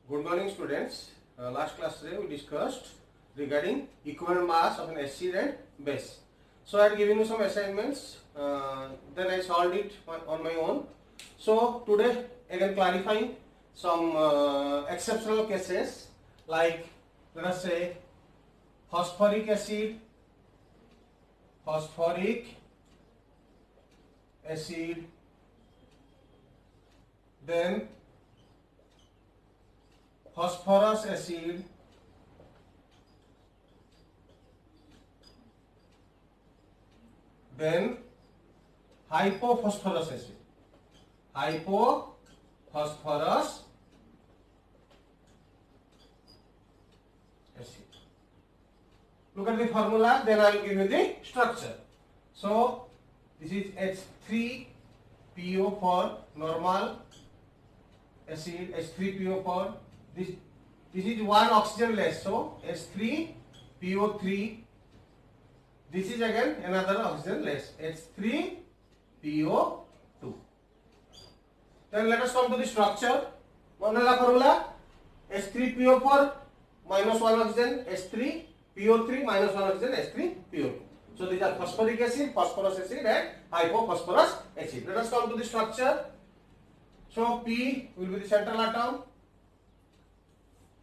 Good morning, students. Last class today we discussed regarding equivalent mass of an acid and base. So I had given you some assignments. Then I solved it on my own. So today again clarifying some exceptional cases, like let us say phosphoric acid, then phosphorus acid, then hypophosphorus acid. Look at the formula, then I will give you the structure. So this is H3PO for normal acid, H3PO4. This is one oxygen less, so H3PO3. This is again another oxygen less, H3PO2. Then let us come to the structure. Formula H3PO4 minus 1 oxygen, H3PO3 minus 1 oxygen, H3PO2. So these are phosphoric acid, phosphorus acid and hypophosphorus acid. Let us come to the structure. So P will be the central atom,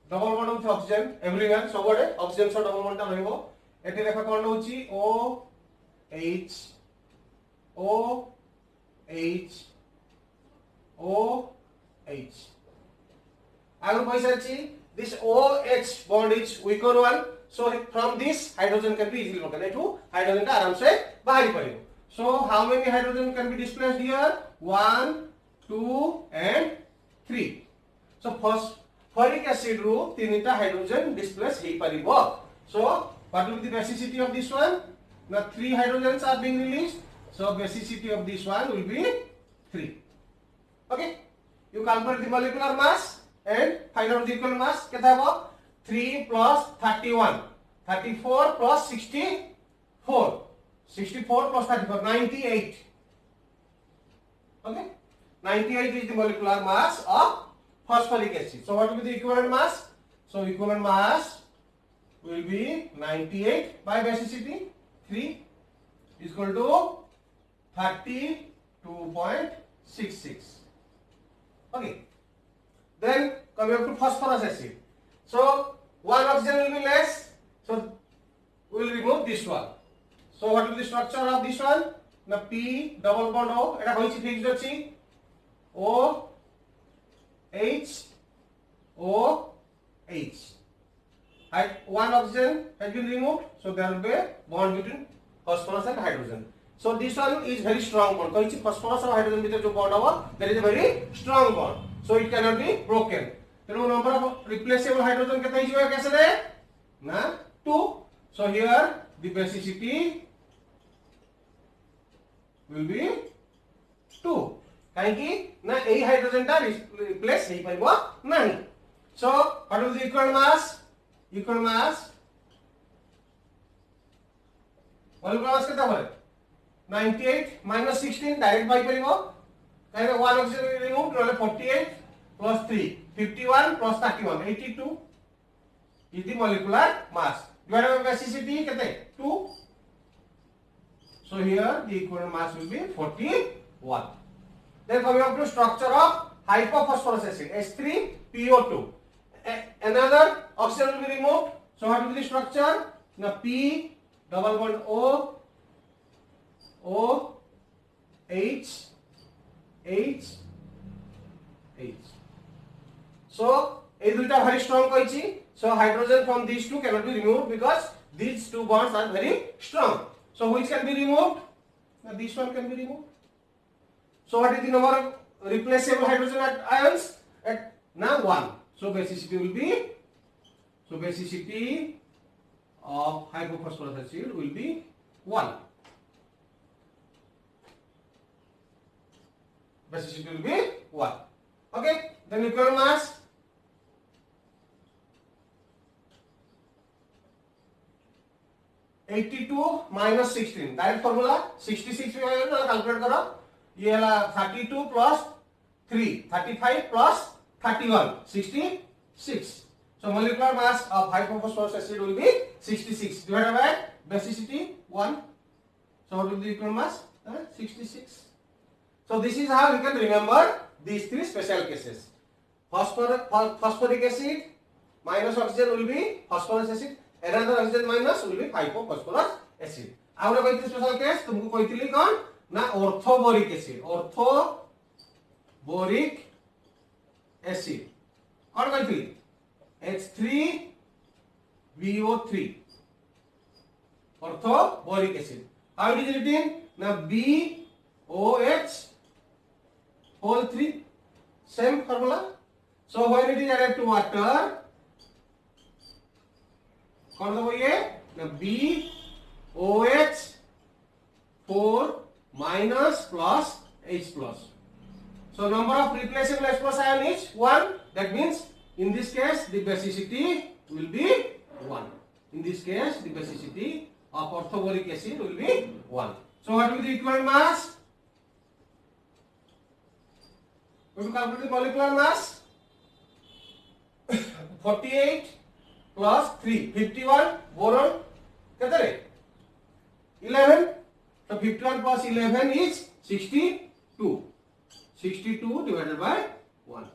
double bond with oxygen everywhere, सबआडे oxygen सह double bond टा रहइबो. एठी रेखा कोन होची OH. आगु पैसा this OH bond is weaker one, so from this hydrogen can be easily broken. एठू hydrogen टा आराम से बाहर पड़िबो. So how many hydrogen can be displaced here? 1, 2 and 3. So phosphoric acid ru 3 ta hydrogen displace hei paribo. So what will be the basicity of this one? Now 3 hydrogens are being released, so basicity of this one will be 3. Okay, you calculate the molecular mass and find out the equal mass. Keta habo 3 plus 31, 34 plus 64, 64 plus 34, 98. Okay, 98 is the molecular mass of phosphoric acid. So what will be the equivalent mass? So equivalent mass will be 98 by basicity 3 is equal to 32.66. Okay. Then coming up to phosphorus acid. So one oxygen will be less. So we will remove this one. So what will be the structure of this one? Now P double bond O. Eta hoichi fixed achi. OH. One oxygen has been removed, so there will be a bond between phosphorus and hydrogen. So this one is very strong bond. Because phosphorus and hydrogen between the bond over, there is a very strong bond, so it cannot be broken. The number of replaceable hydrogen kete hijibo kaise de? Na 2. So here the basicity will be 2. Kaiki na ei hydrogen ta replace hei paribo nahi. So what will the equal mass? Equal mass molecular mass kete hobe? 98 minus 16 direct by paribo. Kaise one oxygen removed, nole 48 plus 3, 51 plus 31, 82 is the molecular mass. Divided by basicity kete? 2. So here the equivalent mass will be 41. Then coming up to structure of hypophosphorus acid, H3PO2. Another oxygen will be removed. So what will be the structure? Now P double bond H. So এই দুইটা very strong কইছি. So hydrogen from these two cannot be removed because these two bonds are very strong. So which can be removed? Now this one can be removed. So what is the number of replaceable hydrogen ions? At now 1. So basicity will be, so basicity of hypophosphorus acid will be 1. Basicity will be 1. Okay, then equivalent mass. (82 minus 16). Direct formula 66 calculate करो. ये वाला 32 plus 3, 35 plus 31, 64. 6. So molecular mass of hypophosphorus acid will be 66 divided by basicity 1. So what will be the equal mass? 66. So this is how you can remember these three special cases. Phosphoric acid minus oxygen will be phosphorus acid. Another oxygen minus will be hypophosphorus acid. आउरे कोई special case तुमको कहथिली कोन ना orthoboric acid. Orthoboric acid कोन कहथिली H3BO3 orthoboric acid. How it is written? ना BOH whole 3 same formula. So when it is added to water कौन सा ये ना BOH 4 minus plus H plus. So number of replaceable H plus ion is 1. That means in this case the basicity will be 1. In this case the basicity of orthoboric acid will be 1. So what will be the equivalent mass? We will calculate the molecular mass. 48 plus 3 51 boron कितने 11. So 51 plus 11 is 62. 62 divided by 1.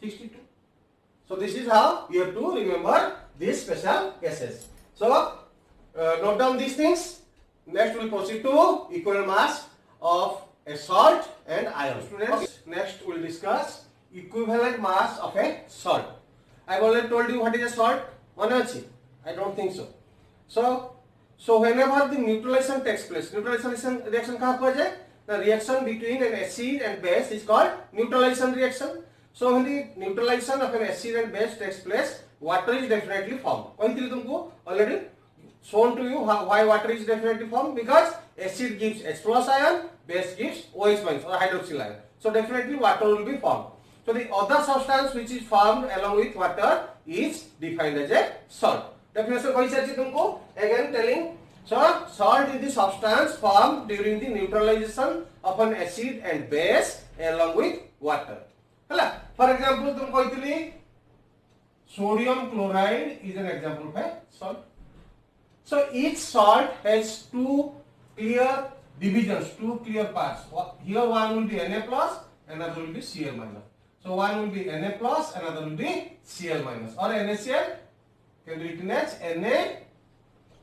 62. So this is how you have to remember these special cases. So note down these things. Next we will proceed to equivalent mass of a salt and ion. Students, next we will discuss equivalent mass of a salt. I have already told you what is a salt. I don't think so. So whenever the neutralization takes place, neutralization reaction कहाँ पर है? The reaction between an acid and base is called neutralization reaction. So when the neutralization of an acid and base takes place, water is definitely formed. कहती तुमको already shown to you why water is definitely formed, because acid gives H plus ion, base gives OH minus or hydroxyl ion. So definitely water will be formed. So the other substance which is formed along with water is defined as a salt. Definition कही सारी तुमको again telling. So salt is the substance formed during the neutralization of an acid and base along with water. हला for example तुमको कहती sodium chloride is an example of a salt. So each salt has two clear divisions, two clear parts. Here one will be Na plus, another will be Cl minus. So one will be Na plus, another will be Cl minus, or NaCl can be written as Na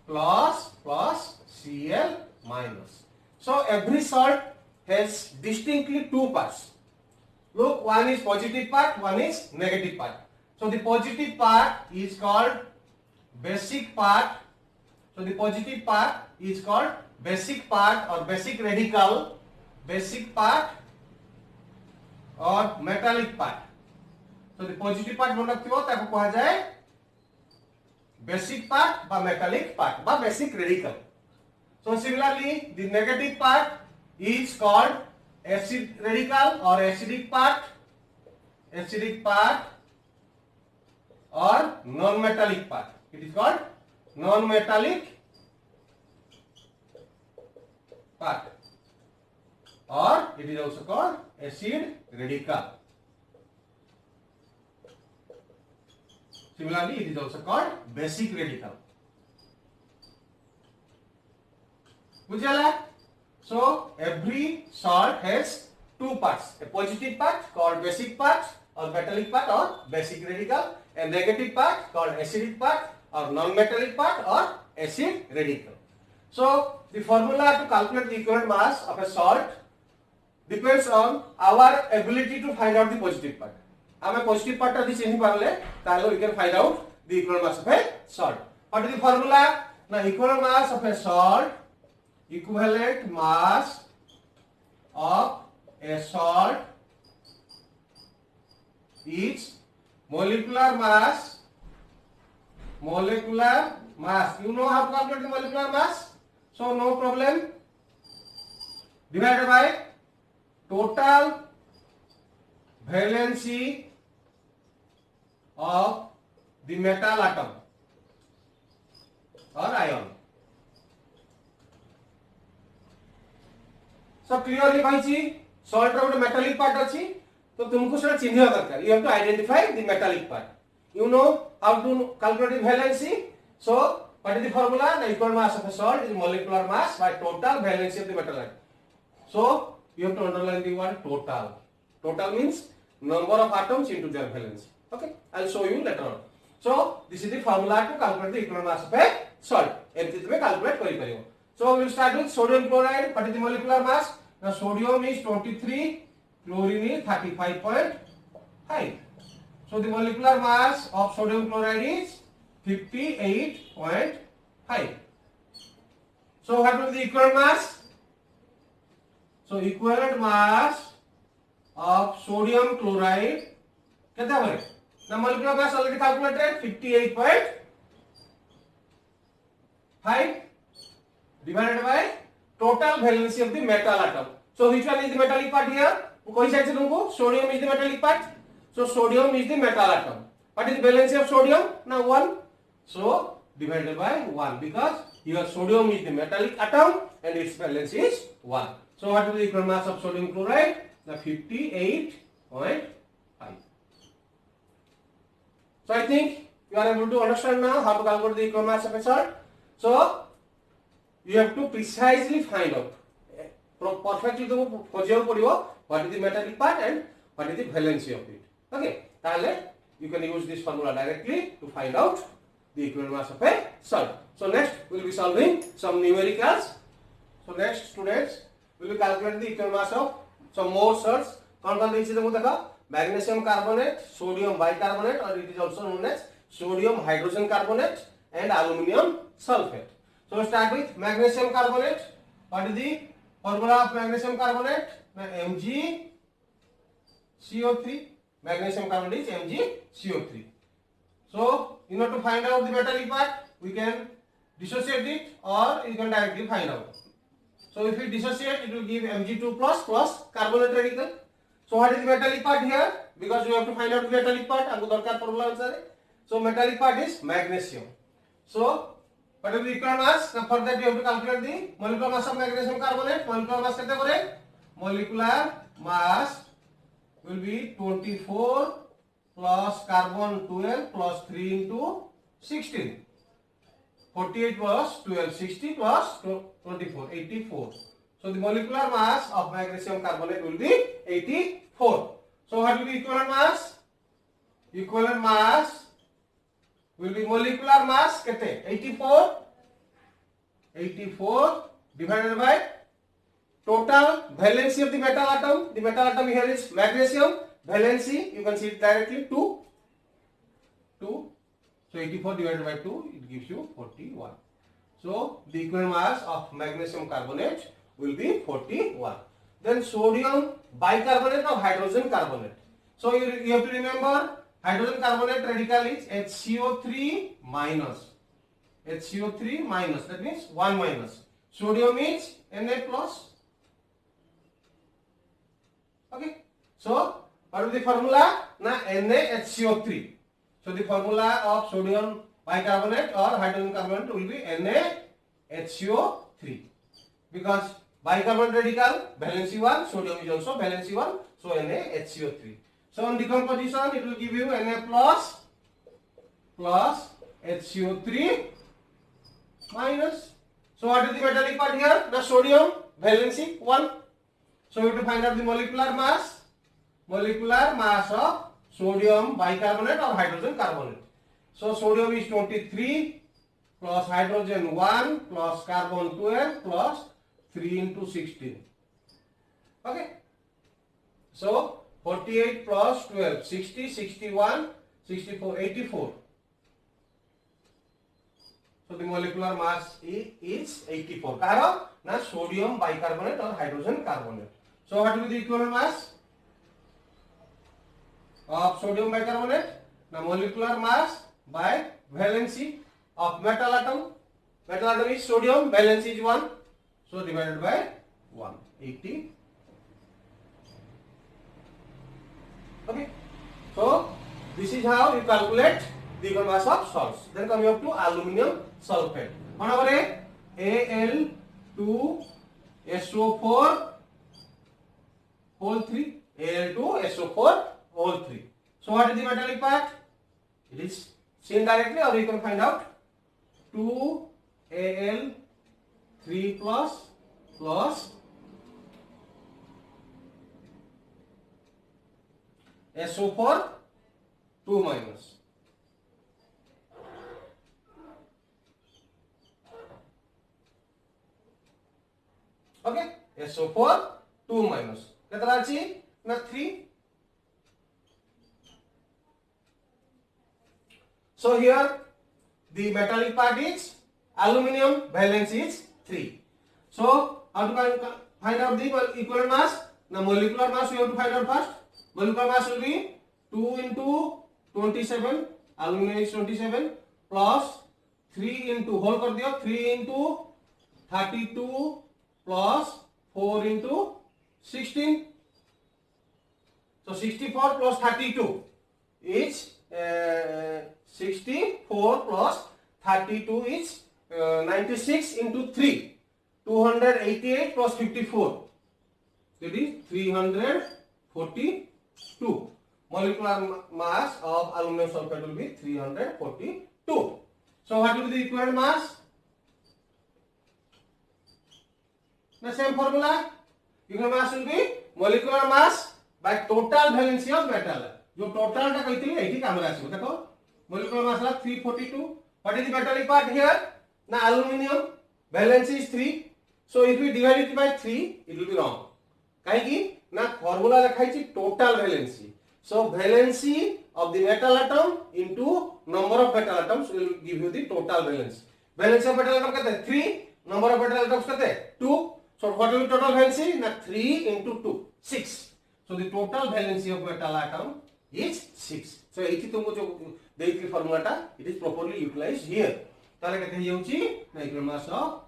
plus Cl minus. So every salt has distinctly two parts. Look, one is positive part, one is negative part. So the positive part is called basic part. So the positive part is called basic part or basic radical, basic part or metallic part. So the positive part मन रखते हो ताकि कहा जाए basic part बा metallic part बा basic radical. So similarly the negative part is called acid radical or acidic part or non-metallic part. It is called non-metallic part, or it is also called acid radical. Similarly, it is also called basic radical. बुझला? So every salt has two parts: a positive part called basic part or metallic part or basic radical, and negative part called acidic part or non-metallic part or acid radical. So the formula to calculate the equivalent mass of a salt depends on our ability to find out the positive part. हमें positive part यदि चिन्ह पारले, तालो we can find out the equivalent mass of a salt. What is the formula? Now equivalent mass of a salt, equivalent mass of a salt is molecular mass. You know how to calculate the molecular mass? So no problem. Divided by total valency of the metal atom or ion. So clearly कही salt रो metallic part अच्छी, तो तुमको सेटा चिन्हिबा दरकार. You have to identify the metallic part. You know how to calculate the valency. So what is the formula? The equal mass of a salt is molecular mass by total valency of the metal atom. So you have to underline the word total. Total means number of atoms into their valency. Okay, I'll show you later on. So this is the formula to calculate the equal mass of a salt. एमती तुम्हें calculate करी परियो. So we will start with sodium chloride. What is the molecular mass? Now sodium is 23, chlorine is 35.5. So the molecular mass of sodium chloride is 58.5. So what will be the equivalent mass? So equivalent mass of sodium chloride कितना बने? The molecular mass already calculated 58.5 divided by total valency of the metal atom. So which one is the metallic part here? कोई side से तुमको sodium is the metallic part. So sodium is the metal atom. What is the valency of sodium? Now 1. So divided by 1 because your sodium is the metallic atom and its valence is 1. So what will be the equal mass of sodium chloride? The 58.5. So I think you are able to understand now how to calculate the equal mass of a salt. So you have to precisely find out perfectly to what is the metallic part and what is the valency of it. Okay, you can use this formula directly to find out the equivalent mass of a salt. So next we will be solving some numericals. So next students we will calculate the equivalent mass of some more salts. Magnesium carbonate, sodium bicarbonate, or it is also known as sodium hydrogen carbonate and aluminium sulfate. So we start with magnesium carbonate. What is the formula of magnesium carbonate? MgCO3. Magnesium carbonate is MgCO3. So in order to find out the metallic part, we can dissociate it or you can directly find out. So if we dissociate, it will give Mg2 plus carbonate radical. So what is the metallic part here? Because we have to find out the metallic part. So metallic part is magnesium. So what will be the equivalent mass? Now for that you have to calculate the molecular mass of magnesium carbonate. Molecular mass कितने करे? Molecular mass will be 24 plus carbon 12 plus 3 into 16. 48 plus 12, 60 plus 24, 84. So the molecular mass of magnesium carbonate will be 84. So what will be equivalent mass? Equivalent mass will be molecular mass कितने? 84. 84 divided by total valency of the metal atom. The metal atom here is magnesium. Valency you can see it directly 2. So 84 divided by 2 it gives you 41. So the equivalent mass of magnesium carbonate will be 41. Then sodium bicarbonate or hydrogen carbonate. So you have to remember hydrogen carbonate radical is HCO3 minus. HCO3 minus, that means 1 minus. Sodium is Na plus. Okay. So what is the formula? NaHCO3. So the formula of sodium bicarbonate or hydrogen carbonate will be NaHCO3 because bicarbonate radical valency 1, sodium is also valency 1, so NaHCO3. So on decomposition it will give you Na plus HCO3 minus. So what is the metallic part here? The sodium valency 1. So we have to find out the molecular mass. Molecular mass of sodium bicarbonate or hydrogen carbonate. So sodium is 23 plus hydrogen 1 plus carbon 12 plus 3 into 16. Okay. So 48 plus 12, 60, 61, 64, 84. So the molecular mass is 84. Karo na sodium bicarbonate or hydrogen carbonate. So what will be the equivalent mass of sodium bicarbonate? Now molecular mass by valency of metal atom. Metal atom is sodium, valency is 1. So divided by 180. Okay. So this is how you calculate the equal mass of salts. Then coming up to aluminium sulfate. What about Al2SO4 whole 3 Al2SO4 whole 3. So what is the metallic part? It is seen directly, or you can find out 2Al3 plus SO4 2 minus. Okay, SO4 2 minus. Ketala achi na 3. So here the metallic part is aluminum, valence is 3. So how to find out the equivalent mass? Now molecular mass we have to find out first. Molecular mass will be 2 into 27, aluminum is 27, plus 3 into whole kar diyo, 3 into 32 plus 4 into 16. So 64 plus 32 is 64 plus 32 is 96 into 3, 288 plus 54, that is 342. Molecular mass of aluminum sulfate will be 342. So what will be the equivalent mass? The same formula. Equivalent mass will be molecular mass by total valency of metal. जो total टा कहते हैं यही काम राशि होता है. Molecular mass है 342. What is the metallic part here? Now aluminum valence is 3. So if we divide it by 3, it will be wrong. कहीं ना formula रखा है total valency. So valency of the metal atom into number of metal atoms will give you the total valence. Valency of metal atom कहते हैं 3, number of metal atoms कहते हैं 2. So what will be total valency? ना 3 into 2, 6. So the total valency of metal atom is 6. So इसी तुमको जो देखी formula टा, it is properly utilized here. ताले कहते हैं ये ऊँची ना equivalent mass of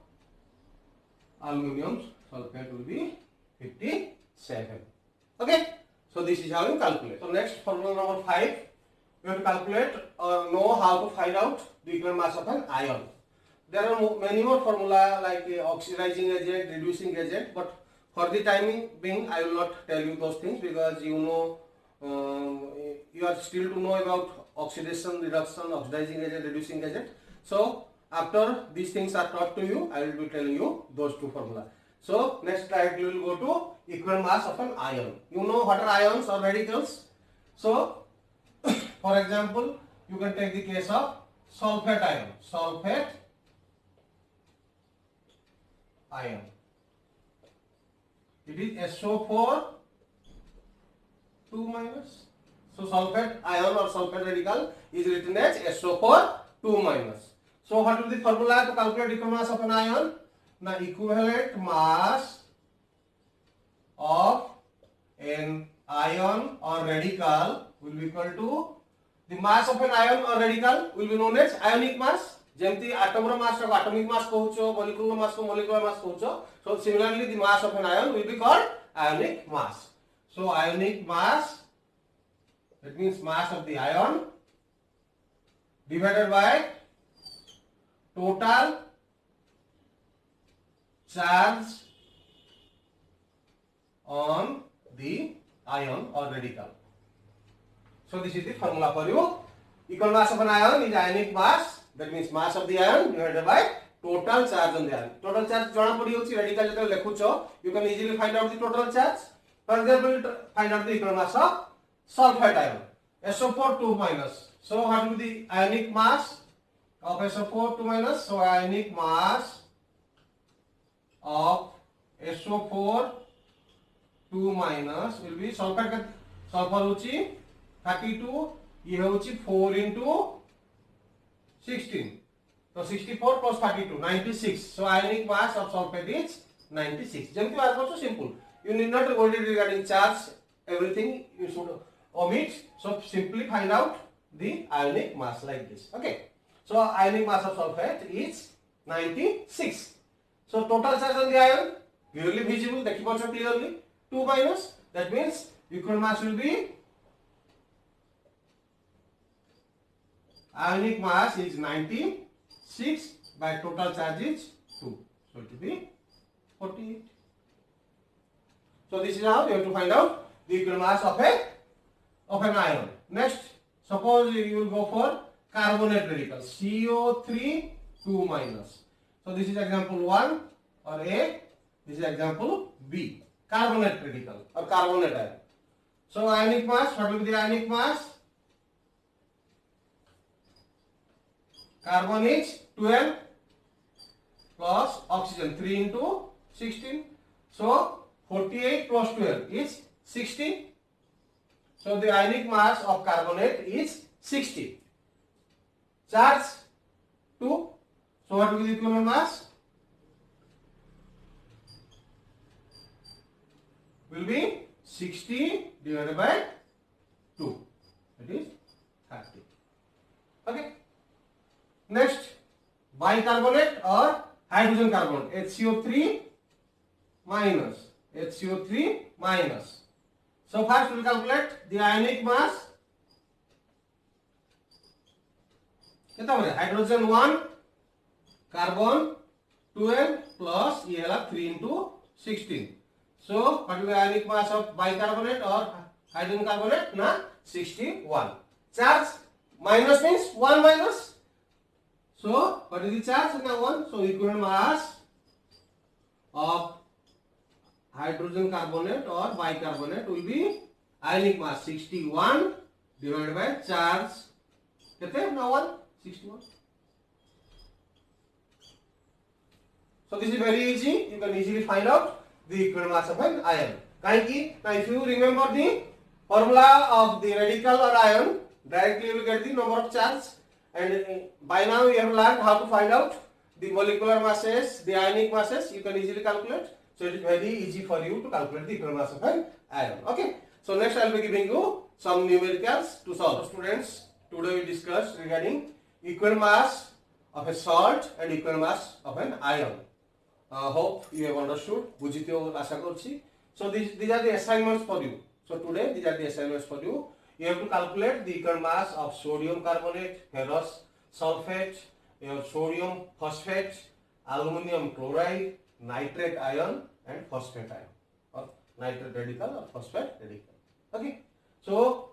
aluminum sulfate will be 57. Okay. So this is how you calculate. So next formula number 5, you have to calculate know how to find out the equivalent mass of an ion. There are many more formula like oxidizing agent, reducing agent, but for the timing being, I will not tell you those things because you know you are still to know about oxidation, reduction, oxidizing agent, reducing agent. So after these things are taught to you, I will be telling you those two formula. So next directly we will go to equivalent mass of an ion. You know what are ions or radicals? So for example, you can take the case of sulfate ion. Sulfate ion. It is SO4 2 minus. So sulfate ion or sulfate radical is written as SO4 2 minus. So what will be the formula to calculate equivalent mass of an ion? The equivalent mass of an ion or radical will be equal to the mass of an ion or radical will be known as ionic mass. Jemti atom mass of atomic mass kohucho, molecular mass ko molecular mass kohucho. So similarly, the mass of an ion will be called ionic mass. So ionic mass, that means mass of the ion divided by total charge on the ion or radical. So this is the formula for you. Equal mass of an ion is ionic mass. That means mass of the ion divided by total charge on the ion. Total charge jana padi hochi radical jeta lekhucho, you can easily find out the total charge. For example, find out the equal mass of sulfate ion, SO4 2 minus. So what will be the ionic mass of SO4 2 minus? So ionic mass of SO4 2 minus will be sulfur hochi 32, ये होची 4 into 16. So 64 plus 32, 96. So ionic mass of sulfate is 96. Jemti baat also simple. You need not worry regarding charge. Everything you should omit. So simply find out the ionic mass like this. Okay. So ionic mass of sulfate is 96. So total charge on the ion clearly visible. Dekhi pacho clearly 2 minus. That means equivalent mass will be ionic mass is 96 by total charge is 2. So it will be 48. So this is how you have to find out the the equal mass of an ion. Next, suppose you will go for carbonate radical, CO3 2 minus. So this is example 1 or A, this is example B, carbonate radical or carbonate ion. So ionic mass, what will be the ionic mass? Carbon is 12 plus oxygen 3 into 16. So 48 plus 12 is 60. So the ionic mass of carbonate is 60. Charge 2. So what will be the equivalent mass? Will be 60 divided by 2. That is 30. Okay. Next, bicarbonate or hydrogen carbonate, HCO3 minus, HCO3 minus. So first we will calculate the ionic mass. Hydrogen 1, carbon 12 plus ये 3 into 16. So what will be the ionic mass of bicarbonate or hydrogen carbonate? Na 61. Charge minus means 1 minus. So what is the charge? Now 1. So equivalent mass of hydrogen carbonate or bicarbonate will be ionic mass 61 divided by charge. Now 1 61. So this is very easy. You can easily find out the equivalent mass of an ion. Now if you remember the formula of the radical or ion, directly you will get the number of charge. And by now you have learned how to find out the molecular masses, the ionic masses. You can easily calculate. So it is very easy for you to calculate the equivalent mass of an ion. Okay. So next I will be giving you some numericals to solve. So students, today we discussed regarding equivalent mass of a salt and equivalent mass of an ion. Hope you have understood. Bujhityo asha korchi. So these are the assignments for you. So today these are the assignments for you. You have to calculate the equivalent mass of sodium carbonate, ferrous sulfate, your sodium phosphate, aluminum chloride, nitrate ion and phosphate ion or nitrate radical or phosphate radical. Okay. So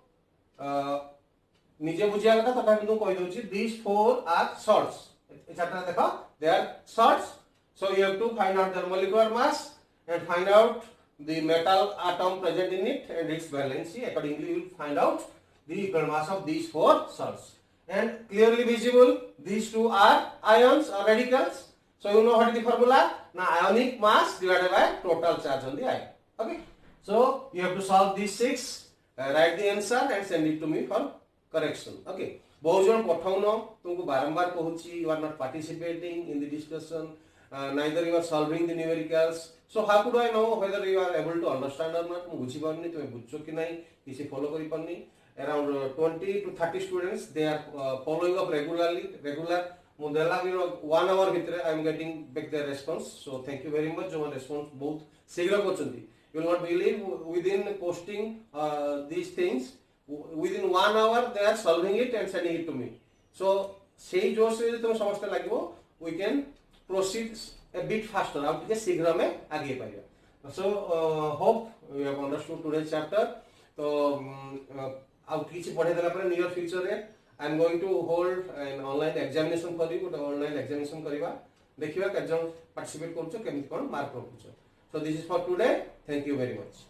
निजे बुझिया कथा तथा बिंदु कहि दोछि these four are salts. A chapter देखो they are salts. So you have to find out their molecular mass and find out the metal atom present in it and its valency. Accordingly, you will find out the equivalent mass of these four salts. And clearly visible, these two are ions or radicals. So you know what is the formula? Now ionic mass divided by total charge on the ion. Okay. So you have to solve these 6, write the answer and send it to me for correction. Okay. बहुत जन पठाउन तुमको बारंबार कहूची you are not participating in the discussion. Neither you are solving the numericals. So how could I know whether you are able to understand or not? ମୁଁ ବୁଝି ପାରୁନି ତୁମେ ବୁଝଛ କି ନାହିଁ କିଛି follow କରି ପାରୁନି. Around 20 to 30 students they are following up regular ମୁଁ ଦେଲା ବି 1 hour ଭିତରେ I am getting back their response. So thank you very much. जो response बहुत ଶୀଘ୍ର କରୁଛନ୍ତି. You will not believe within posting these things within 1 hour they are solving it and sending it to me. So ସେଇ जोश रे तुम समस्त लागिवो we can proceed a bit faster. अब ଟିକେ ଶୀଘ୍ର ଆମେ ଆଗେଇ ପାରିବା. So hope you have understood today's chapter. तो ଆଉ କିଛି ପଢେଇ ଦେଲା ପରେ near future रे I am going to hold an online examination for you. Online examination କରିବା ଦେଖିବା କେତେ ଜଣ participate କରୁଛ କେମିତି कोन mark रखुଛ. So this is for today. Thank you very much.